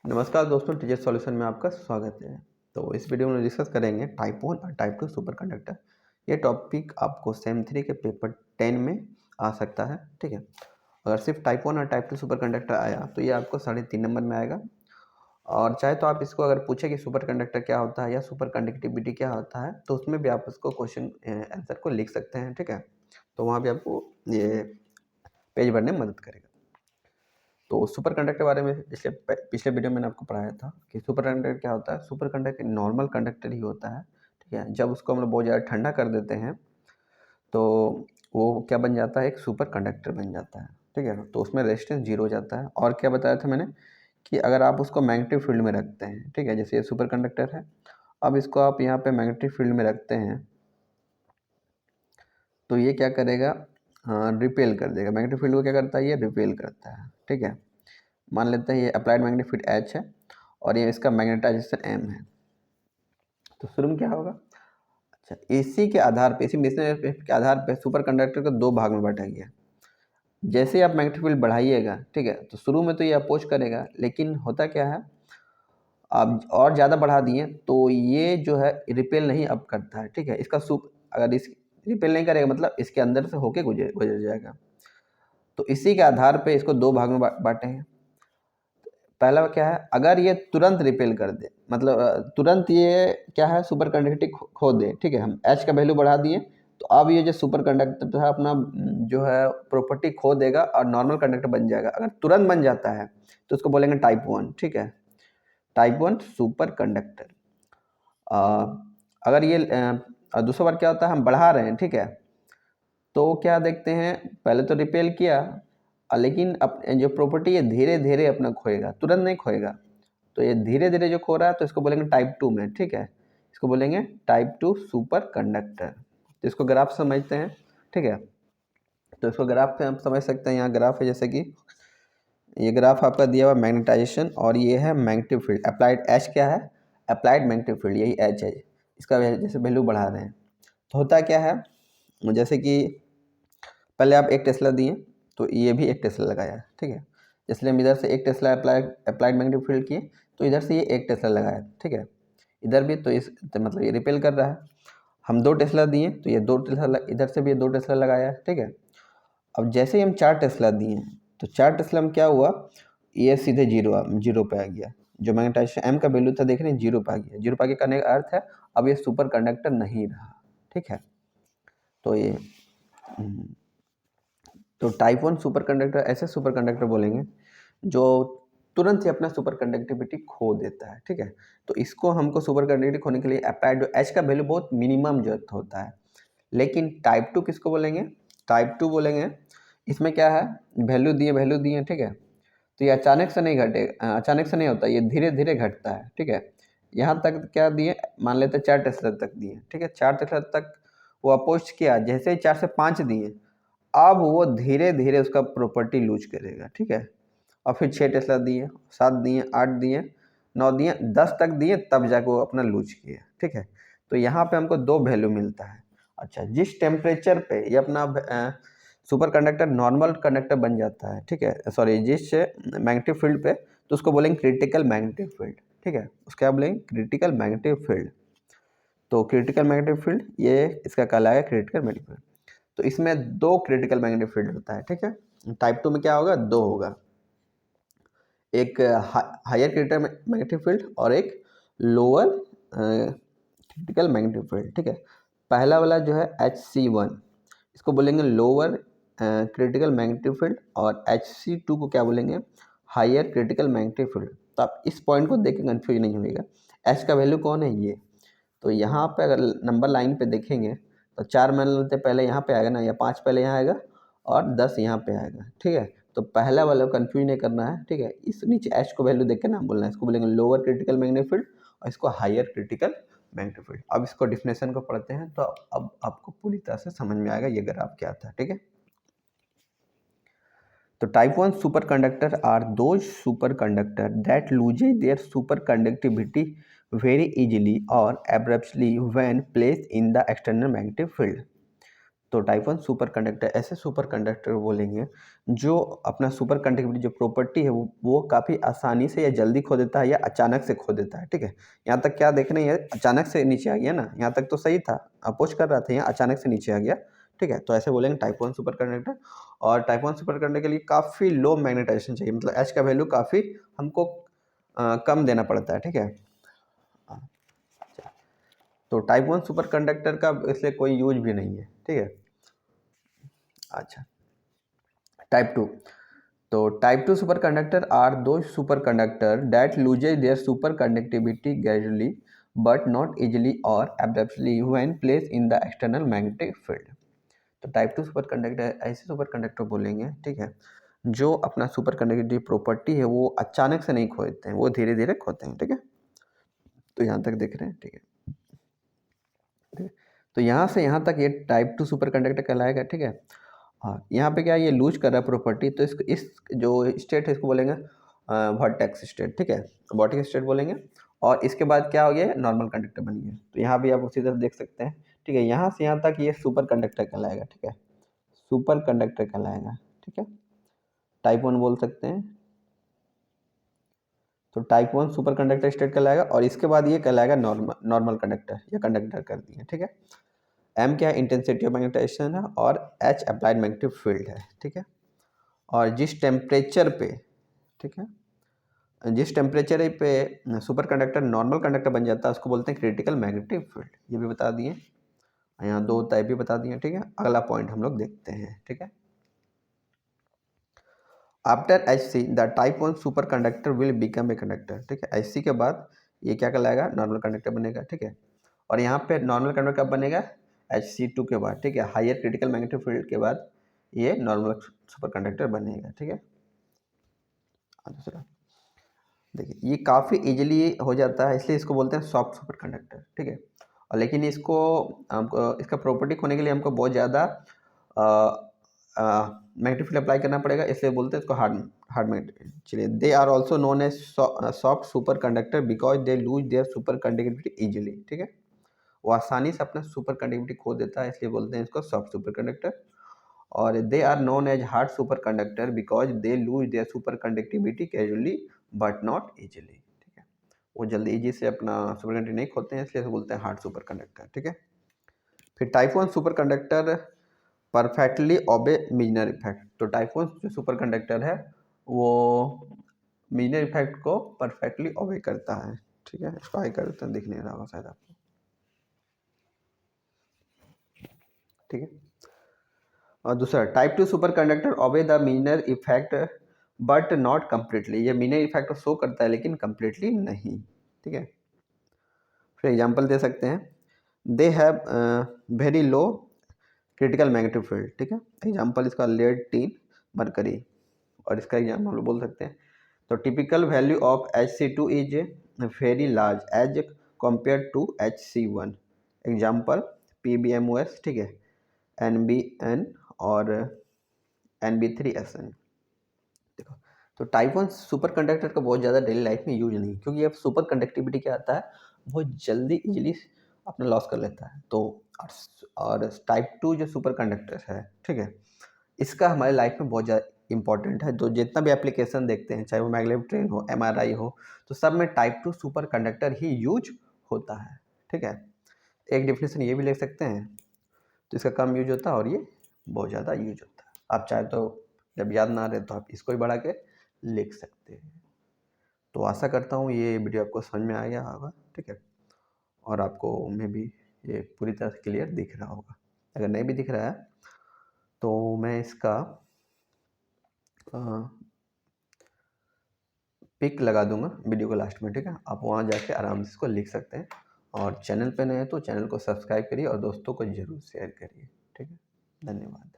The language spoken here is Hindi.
नमस्कार दोस्तों, टीचर सॉल्यूशन में आपका स्वागत है। तो इस वीडियो में डिस्कस करेंगे टाइप 1 और टाइप 2 सुपर कंडक्टर। ये टॉपिक आपको सेम 3 के पेपर 10 में आ सकता है। ठीक है, अगर सिर्फ टाइप 1 और टाइप 2 सुपर कंडक्टर आया तो ये आपको 3.5 नंबर में आएगा। और चाहे तो आप इसको अगर पूछे कि सुपर कंडक्टर क्या होता है या सुपर कंडक्टिविटी क्या होता है, तो उसमें भी आप उसको क्वेश्चन आंसर को लिख सकते हैं। ठीक है, तो वहाँ भी आपको ये पेज भरने में मदद करेगा। तो सुपर कंडक्टर के बारे में पिछले वीडियो में मैंने आपको पढ़ाया था कि सुपर कंडक्टर क्या होता है। सुपर कंडक्टर नॉर्मल कंडक्टर ही होता है। ठीक है, जब उसको हम लोग बहुत ज़्यादा ठंडा कर देते हैं तो वो क्या बन जाता है, एक सुपर कंडक्टर बन जाता है। ठीक है, तो उसमें रेजिस्टेंस 0 हो जाता है। और क्या बताया था मैंने कि अगर आप उसको मैग्नेटिक फील्ड में रखते हैं, ठीक है, जैसे ये सुपर कंडक्टर है, अब इसको आप यहाँ पे मैग्नेटिक फील्ड में रखते हैं तो ये क्या करेगा, रिपेल कर देगा। मैग्नेटिक फील्ड को क्या करता है, ये रिपेल करता है। ठीक है, मान लेते हैं ये अप्लाइड मैग्नेटिक फील्ड H है और ये इसका मैग्नेटाइजेशन M है। तो शुरू में क्या होगा, अच्छा, इसी के आधार पे, इसी मिशन के आधार पे सुपर कंडक्टर को दो भाग में बांटा गया। जैसे ही आप मैग्नेटिक फील्ड बढ़ाइएगा, ठीक है, तो शुरू में तो ये अपोज करेगा, लेकिन होता क्या है, आप और ज़्यादा बढ़ा दिए तो ये जो है रिपेल नहीं अब करता है। ठीक है, इसका अगर इस रिपेल नहीं करेगा मतलब इसके अंदर से होके गुजर गुजर जाएगा। तो इसी के आधार पे इसको दो भाग में बांटे हैं। पहला क्या है, अगर ये तुरंत रिपेल कर दे, मतलब तुरंत ये क्या है, सुपर कंडक्टिविटी खो दे। ठीक है, हम H का वैल्यू बढ़ा दिए तो अब ये जो सुपर कंडक्टर है अपना जो है प्रॉपर्टी खो देगा और नॉर्मल कंडक्टर बन जाएगा। अगर तुरंत बन जाता है तो उसको बोलेंगे टाइप 1। ठीक है, टाइप 1 सुपर कंडक्टर। अगर ये दूसरा बार क्या होता है, हम बढ़ा रहे हैं, ठीक है, तो क्या देखते हैं, पहले तो रिपेल किया लेकिन जो प्रॉपर्टी है धीरे धीरे अपना खोएगा, तुरंत नहीं खोएगा। तो ये धीरे धीरे जो खो रहा है तो इसको बोलेंगे टाइप 2 में। ठीक है, इसको बोलेंगे टाइप 2 सुपर कंडक्टर। तो इसको ग्राफ समझते हैं। ठीक है, तो इसको ग्राफ पे हम समझ सकते हैं। यहाँ ग्राफ है, जैसे कि ये ग्राफ आपका दिया हुआ मैग्नेटाइजेशन और ये है मैग्नेटिक फील्ड। अप्लाइड H क्या है, अप्लाइड मैग्नेटिक फील्ड, यही H है। इसका जैसे वैल्यू बढ़ा रहे हैं तो होता क्या है, जैसे कि पहले आप 1 टेस्ला दिए तो ये भी 1 टेस्ला लगाया। ठीक है, इसलिए हम इधर से 1 टेस्ला अप्लाइड मैग्नेटिक फील्ड किए तो इधर से ये 1 टेस्ला लगाया। ठीक है, इधर भी तो इस तो मतलब ये रिपेल कर रहा है। हम 2 टेस्ला दिए तो ये 2 टेस्ला, इधर से भी ये 2 टेस्ला लगाया। ठीक है, अब जैसे ही हम 4 टेस्ला दिए तो 4 टेस्ला में क्या हुआ, ये सीधे जीरो पे आ गया। जो मैग्नेटाइजेशन M का वैल्यू था देख रहे हैं, जीरो पे आ गया। जीरो पे आगे करने का अर्थ है अब ये सुपर कंडक्टर नहीं रहा। ठीक है, तो ये तो टाइप 1 सुपर कंडक्टर ऐसे सुपर कंडक्टर बोलेंगे जो तुरंत ही अपना सुपर कंडक्टिविटी खो देता है। ठीक है, तो इसको हमको सुपर कंडक्टिविटी खोने के लिए अप्लाइड H का वैल्यू बहुत मिनिमम जरूरत होता है। लेकिन टाइप 2 किसको बोलेंगे, टाइप 2 बोलेंगे इसमें क्या है, वैल्यू दिए। ठीक है, तो ये अचानक से नहीं अचानक से नहीं होता, ये धीरे धीरे घटता है। ठीक है, यहाँ तक क्या दिए, मान लेते 4 टेस्ला तक दिए। ठीक है, 4 टेस्ला तक वो अपोज किया, जैसे ही 4 से 5 दिए अब वो धीरे धीरे उसका प्रॉपर्टी लूज करेगा। ठीक है, और फिर 6 टेस्ला दिए, 7 दिए, 8 दिए, 9 दिए, 10 तक दिए, तब जाके वो अपना लूज किया। ठीक है, तो यहाँ पे हमको दो वैल्यू मिलता है। अच्छा, जिस टेम्परेचर पे ये अपना सुपर कंडक्टर नॉर्मल कंडक्टर बन जाता है, ठीक है, सॉरी, जिस मैग्नेटिक फील्ड पे, तो उसको बोलेंगे क्रिटिकल मैग्नेटिक फील्ड। ठीक है, उसका क्या बोलेंगे, क्रिटिकल मैग्नेटिक फील्ड। तो क्रिटिकल मैग्नेटिक फील्ड ये इसका कहलाएगा क्रिटिकल मैग्नेटिक फील्ड। तो इसमें दो क्रिटिकल मैग्नेटिक फील्ड होता है। ठीक है, टाइप 2 में क्या होगा, दो होगा, एक हायर क्रिटिकल मैग्नेटिक फील्ड और एक लोअर क्रिटिकल मैग्नेटिक फील्ड। ठीक है, पहला वाला जो है HC1, इसको बोलेंगे लोअर क्रिटिकल मैग्नेटिक फील्ड, और HC2 को क्या बोलेंगे, हायर क्रिटिकल मैग्नेटिक फील्ड। तो आप इस पॉइंट को देख के कन्फ्यूज नहीं होगा। H का वैल्यू कौन है, ये। तो यहाँ पे अगर नंबर लाइन पे देखेंगे तो 4 मान लेते पहले यहाँ पे आएगा ना, या 5 पहले यहाँ आएगा और 10 यहाँ पे आएगा। ठीक है, तो पहला वाला कंफ्यूज नहीं करना है। ठीक है, इस नीचे H को वैल्यू देख के नाम बोलना है। इसको बोलेंगे लोअर क्रिटिकल मैग्नेटिक फील्ड और इसको हायर क्रिटिकल मैग्नेटिक फील्ड। अब इसको डिफिनेशन को पढ़ते हैं तो अब आपको पूरी तरह से समझ में आएगा ये ग्राफ क्या था। ठीक है, तो type 1 superconductor are those superconductor that lose their superconductivity very easily or abruptly when placed in the external magnetic field. तो टाइप 1 सुपर कंडक्टर ऐसे सुपर कंडक्टर बोलेंगे जो अपना सुपर कंडक्टिविटी जो प्रॉपर्टी है वो काफ़ी आसानी से या जल्दी खो देता है या अचानक से खो देता है, ठीक है। यहाँ तक क्या देख रहे हैं, अचानक से नीचे आ गया ना, यहाँ तक तो सही था, अपोज कर रहा था, यहाँ अचानक से नीचे आ गया, ठीक है। तो ऐसे बोलेंगे टाइप 1 सुपर कंडक्टर। और टाइप 1 सुपर कंडक्टर के लिए काफ़ी लो मैग्नेटाइजेशन चाहिए, मतलब एच का वैल्यू काफ़ी हमको कम देना पड़ता है, ठीक है। तो टाइप 1 सुपर कंडक्टर का इसलिए कोई यूज भी नहीं है, ठीक है। अच्छा, टाइप 2। तो type 2 super conductor are those superconductor that loses their super conductivity gradually but not easily और abruptly when place in the external magnetic field. तो टाइप 2 सुपर कंडक्टर ऐसे सुपर कंडक्टर बोलेंगे, ठीक है, जो अपना सुपर कंडक्टिविटी प्रॉपर्टी है वो अचानक से नहीं खोते हैं, वो धीरे धीरे खोते हैं, ठीक है। तो यहाँ तक देख रहे हैं, ठीक है। तो यहाँ से यहाँ तक ये टाइप 2 सुपर कंडक्टर कहलाएगा, ठीक है। हाँ, यहाँ पे क्या ये लूज कर रहा है प्रॉपर्टी, तो इस जो स्टेट है इसको बोलेंगे वर्टेक्स स्टेट, ठीक है, वर्टेक्स स्टेट बोलेंगे। और इसके बाद क्या हो गया, नॉर्मल कंडक्टर बन गया। तो यहाँ भी आप उसी तरह देख सकते हैं, ठीक है। यहाँ से यहाँ तक ये सुपर कंडक्टर कहलाएगा, ठीक है, सुपर कंडक्टर कहलाएगा, ठीक है। टाइप 1 बोल सकते हैं। तो टाइप 1 सुपर कंडक्टर स्टेट कहलाएगा और इसके बाद ये कहलाएगा नॉर्मल कंडक्टर या कंडक्टर कर दिए, ठीक है। एम क्या है, इंटेंसिटी ऑफ मैग्नेटाइजेशन है, और एच अप्लाइड मैग्नेटिक फील्ड है, ठीक है। और जिस टेम्परेचर पे, ठीक है, जिस टेम्परेचर पे सुपर कंडक्टर नॉर्मल कंडक्टर बन जाता है उसको बोलते हैं क्रिटिकल मैग्नेटिक फील्ड। ये भी बता दिए, यहाँ दो टाइप भी बता दिए, ठीक है। अगला पॉइंट हम लोग देखते हैं, ठीक है। After H see the type 1 super conductor will become a conductor, ठीक है। एच सी के बाद ये क्या कहलाएगा, नॉर्मल कंडक्टर बनेगा, ठीक है। और यहाँ पे नॉर्मल कंडक्टर कब बनेगा, Hc2 के बाद, ठीक है, हायर क्रिटिकल मैग्नेटिक फील्ड के बाद ये नॉर्मल सुपर कंडक्टर बनेगा, ठीक है। दूसरा देखिए, ये काफ़ी इजीली हो जाता है, इसलिए इसको बोलते हैं सॉफ्ट सुपर कंडक्टर, ठीक है। और लेकिन इसको हमको इसका प्रॉपर्टी खोने के लिए हमको बहुत ज़्यादा मैग्नेटिक फील्ड अप्लाई करना पड़ेगा, इसलिए बोलते हैं इसको हार्ड मैग्नेटिक। चलिए, they are also known as soft super conductor because they lose their super conductivity easily, ठीक है। वो आसानी से अपना सुपर कंडक्टिविटी खो देता है, इसलिए बोलते हैं इसको सॉफ्ट सुपर कंडक्टर। और they are known as hard super conductor because they lose their super conductivity casually but not easily, ठीक है। वो जल्दी इजी से अपना सुपर कंडक्टिविटी नहीं खोते हैं, इसलिए बोलते हैं हार्ड सुपर कंडक्टर, ठीक है। फिर type 1 super conductor perfectly obey Meissner effect. तो टाइप 1 जो सुपर कंडक्टर है वो मीजनर इफेक्ट को परफेक्टली ओबे करता है, ठीक है। इसको आई कर देते हैं, दिख नहीं रहा होगा शायद आपको, ठीक है। और दूसरा type 2 super conductor obey the Meissner effect but not completely. ये मीनर इफेक्ट शो करता है लेकिन कम्प्लीटली नहीं, ठीक है। फिर एग्जांपल दे सकते हैं, they have very low critical magnetic field, ठीक है। एग्जांपल इसका लेड टीन मरकरी, और इसका एग्जाम्पल हम लोग बोल सकते हैं। तो typical value of Hc2 is very large as compare to Hc1। Example PbMOS, ठीक है, NBN और NB3SN। देखो, तो टाइप 1 सुपर कंडक्टर का बहुत ज़्यादा डेली लाइफ में यूज नहीं, क्योंकि अब सुपर कंडक्टिविटी क्या आता है, बहुत जल्दी इजीली अपना लॉस कर लेता है। तो और टाइप 2 जो सुपर कंडक्टर है, ठीक है, इसका हमारे लाइफ में बहुत ज़्यादा इंपॉर्टेंट है। तो जितना भी एप्लीकेशन देखते हैं, चाहे वो मैग्नेटिक ट्रेन हो, MRI हो, तो सब में टाइप 2 सुपर कंडक्टर ही यूज होता है, ठीक है। एक डेफिनेशन ये भी ले सकते हैं, तो इसका कम यूज होता है और ये बहुत ज़्यादा यूज होता है। आप चाहे तो जब याद ना रहे तो आप इसको ही बढ़ा के लिख सकते हैं। तो आशा करता हूँ ये वीडियो आपको समझ में आ गया होगा, ठीक है, और आपको में भी ये पूरी तरह से क्लियर दिख रहा होगा। अगर नहीं भी दिख रहा है तो मैं इसका पिक लगा दूंगा वीडियो को लास्ट में, ठीक है। आप वहाँ जाके आराम से इसको लिख सकते हैं। और चैनल पे नए हैं तो चैनल को सब्सक्राइब करिए और दोस्तों को ज़रूर शेयर करिए, ठीक है। धन्यवाद।